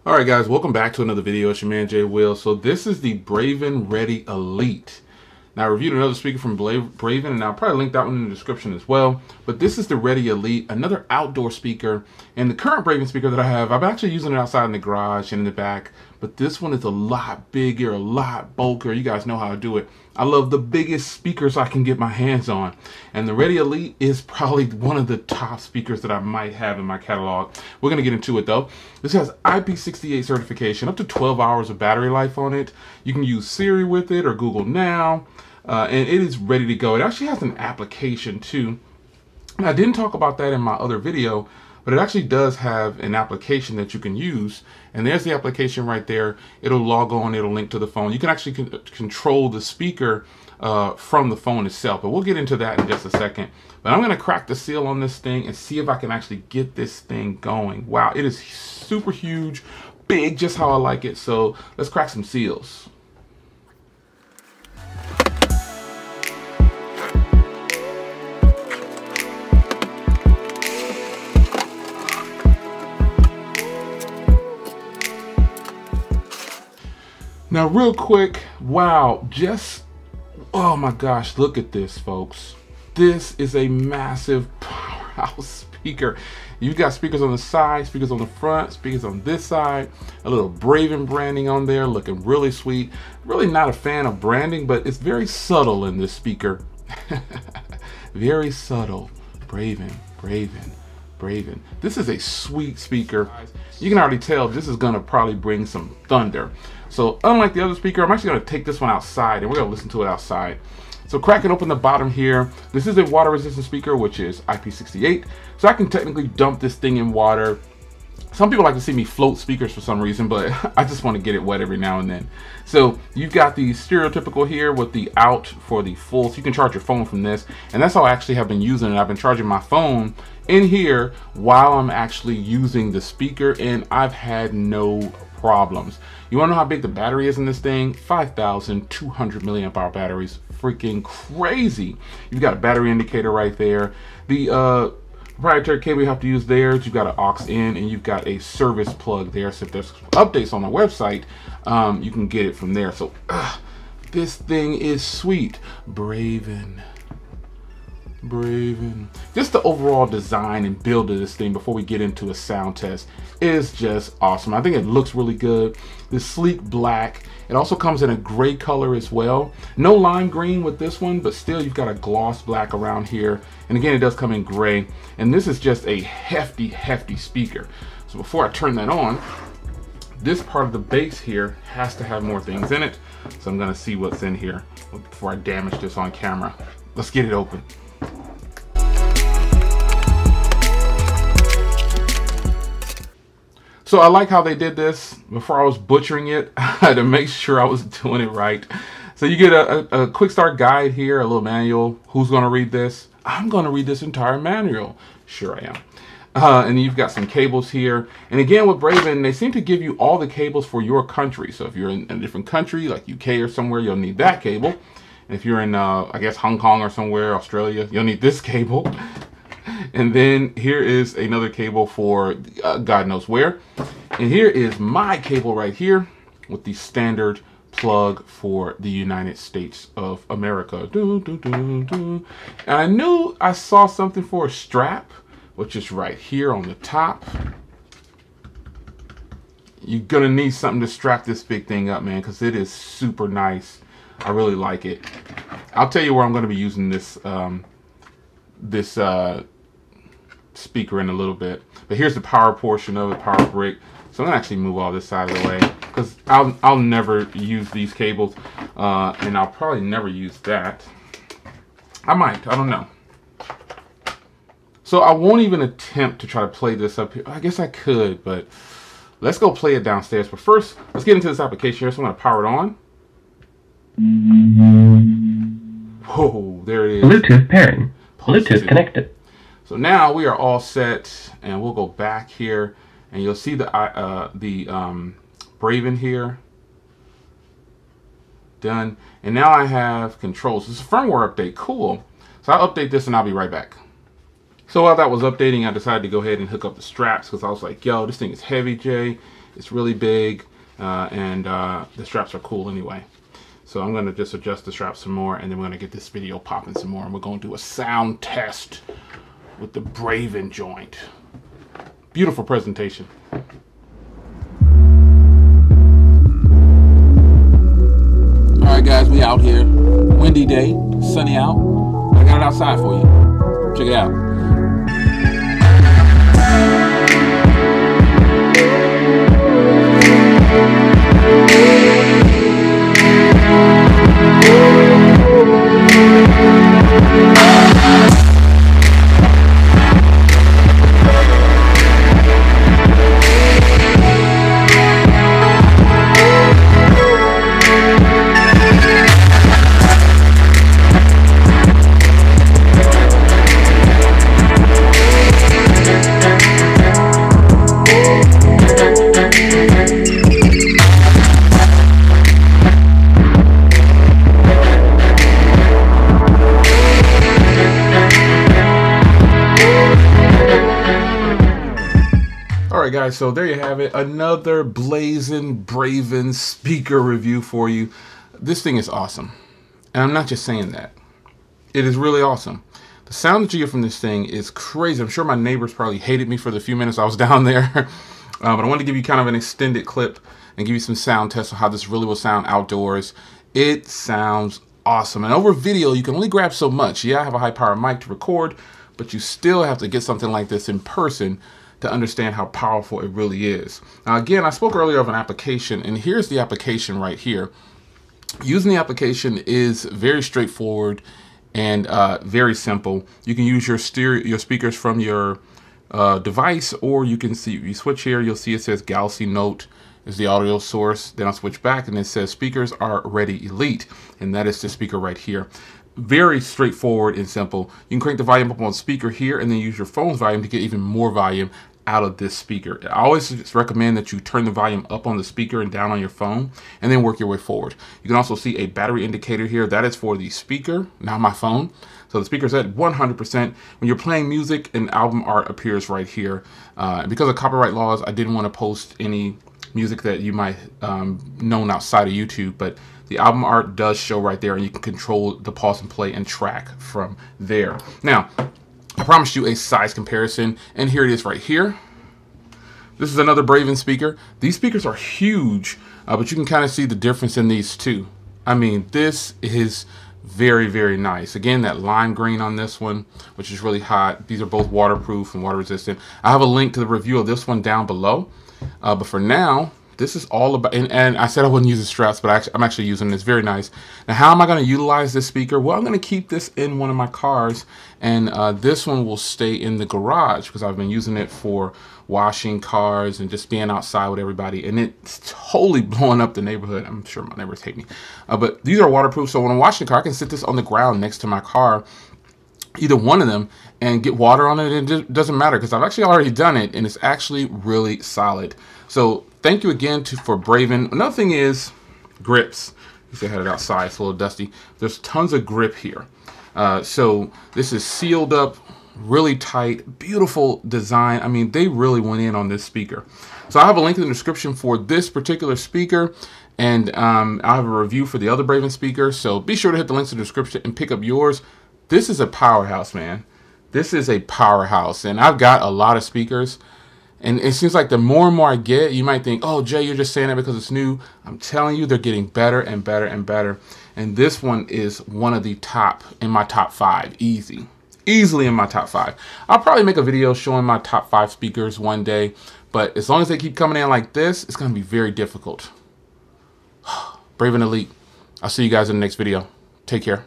Alright guys, welcome back to another video. It's your man Jay Will. So this is the Braven Ready Elite. Now I reviewed another speaker from Braven, and I'll probably link that one in the description as well. But this is the Ready Elite, another outdoor speaker. And the current Braven speaker that I have, I'm actually using it outside in the garage and in the back. But this one is a lot bigger, a lot bulkier. You guys know how I do it. I love the biggest speakers I can get my hands on. And the Ready Elite is probably one of the top speakers that I might have in my catalog. We're going to get into it though. This has IP68 certification, up to 12 hours of battery life on it. You can use Siri with it or Google Now. And it is ready to go. It actually has an application too. Now, I didn't talk about that in my other video, but it actually does have an application that you can use. And there's the application right there. It'll log on, it'll link to the phone. You can actually control the speaker from the phone itself, but we'll get into that in just a second. But I'm gonna crack the seal on this thing and see if I can actually get this thing going. Wow, it is super huge, big, just how I like it. So let's crack some seals. Now, real quick, wow, oh my gosh, look at this, folks. This is a massive powerhouse speaker. You've got speakers on the side, speakers on the front, speakers on this side, a little Braven branding on there, looking really sweet. Really not a fan of branding, but it's very subtle in this speaker. Very subtle. Braven, Braven, Braven. This is a sweet speaker. You can already tell this is gonna probably bring some thunder. So unlike the other speaker, I'm actually gonna take this one outside and we're gonna listen to it outside. So cracking open the bottom here, this is a water resistant speaker, which is IP68. So I can technically dump this thing in water. Some people like to see me float speakers for some reason, but I just want to get it wet every now and then. So you've got the stereotypical here with the out for the full, so you can charge your phone from this. And that's how I actually have been using it. I've been charging my phone in here while I'm actually using the speaker, and I've had no problems. You want to know how big the battery is in this thing? 5,200 milliamp hour batteries. Freaking crazy. You've got a battery indicator right there. The proprietary cable you have to use there, you've got an aux in, and you've got a service plug there. So if there's updates on the website, you can get it from there. So this thing is sweet. Braven. Just the overall design and build of this thing before we get into a sound test is just awesome. I think it looks really good. This sleek black. It also comes in a gray color as well. No lime green with this one, but still you've got a gloss black around here. And again, it does come in gray. And this is just a hefty speaker. So before I turn that on, this part of the base here has to have more things in it. So I'm gonna see what's in here before I damage this on camera. Let's get it open. So I like how they did this. Before I was butchering it, I had to make sure I was doing it right. So you get a quick start guide here, a little manual. Who's gonna read this? I'm gonna read this entire manual. Sure I am. And you've got some cables here. And again, with Braven, they seem to give you all the cables for your country. So if you're in a different country, like UK or somewhere, you'll need that cable. And if you're in, I guess, Hong Kong or somewhere, Australia, you'll need this cable. And then here is another cable for God knows where. And here is my cable right here with the standard plug for the United States of America. And I knew I saw something for a strap, which is right here on the top. You're gonna need something to strap this big thing up, man, because it is super nice. I really like it. I'll tell you where I'm gonna be using this speaker in a little bit, but here's the power portion of it, power brick. So I'm gonna actually move all this out of the way because I'll never use these cables, and I'll probably never use that. I might, I don't know. So I won't even attempt to try to play this up here. I guess I could, but let's go play it downstairs. But first, let's get into this application here. So I'm gonna power it on. Whoa, there it is. Bluetooth pairing. Bluetooth connected. So now we are all set, and we'll go back here, and you'll see the Braven here. Done. And now I have controls. This is a firmware update. Cool. So I'll update this, and I'll be right back. So while that was updating, I decided to go ahead and hook up the straps because I was like, yo, this thing is heavy, Jay. It's really big, and the straps are cool anyway. So I'm gonna just adjust the straps some more, and then we're gonna get this video popping some more, and we're gonna do a sound test with the Braven joint. Beautiful presentation. All right, guys, we out here. Windy day, sunny out. I got it outside for you. Check it out. Alright guys, so there you have it. Another blazing Braven speaker review for you. This thing is awesome. And I'm not just saying that. It is really awesome. The sound that you get from this thing is crazy. I'm sure my neighbors probably hated me for the few minutes I was down there. But I wanted to give you kind of an extended clip and give you some sound tests on how this really will sound outdoors. It sounds awesome. And over video, you can only grab so much. Yeah, I have a high power mic to record, but you still have to get something like this in person to understand how powerful it really is. Now again, I spoke earlier of an application, and here's the application right here. Using the application is very straightforward and very simple. You can use your speakers from your device, or you can see, you switch here, you'll see it says Galaxy Note is the audio source. Then I'll switch back and it says speakers are ready elite, and that is the speaker right here. Very straightforward and simple. You can crank the volume up on the speaker here and then use your phone's volume to get even more volume out of this speaker. I always just recommend that you turn the volume up on the speaker and down on your phone and then work your way forward. You can also see a battery indicator here. That is for the speaker, not my phone. So the speaker's at 100%. When you're playing music, an album art appears right here. Because of copyright laws, I didn't want to post any music that you might known outside of YouTube, but the album art does show right there, and you can control the pause and play and track from there. Now, I promised you a size comparison, and here it is right here. This is another Braven speaker. These speakers are huge, but you can kind of see the difference in these two. I mean, this is very, very nice. Again, that lime green on this one, which is really hot. These are both waterproof and water resistant. I have a link to the review of this one down below. But for now, this is all about, and I said I wouldn't use the straps, but I'm actually using this. Very nice. Now, how am I going to utilize this speaker? Well, I'm going to keep this in one of my cars, and this one will stay in the garage because I've been using it for washing cars and just being outside with everybody, and it's totally blowing up the neighborhood. I'm sure my neighbors hate me, but these are waterproof, so when I'm washing the car, I can sit this on the ground next to my car, either one of them, and get water on it. And it doesn't matter because I've actually already done it, and it's actually really solid. So thank you again for Braven. Another thing is grips. You see I had it outside, it's a little dusty. There's tons of grip here. So this is sealed up, really tight, beautiful design. I mean, they really went in on this speaker. So I have a link in the description for this particular speaker, and I have a review for the other Braven speaker. So be sure to hit the links in the description and pick up yours. This is a powerhouse, man. This is a powerhouse, and I've got a lot of speakers, and it seems like the more and more I get, you might think, oh, Jay, you're just saying that because it's new. I'm telling you, they're getting better and better and better, and this one is one of the top, in my top 5, easily in my top 5. I'll probably make a video showing my top 5 speakers one day, but as long as they keep coming in like this, it's going to be very difficult. Braven Elite. I'll see you guys in the next video. Take care.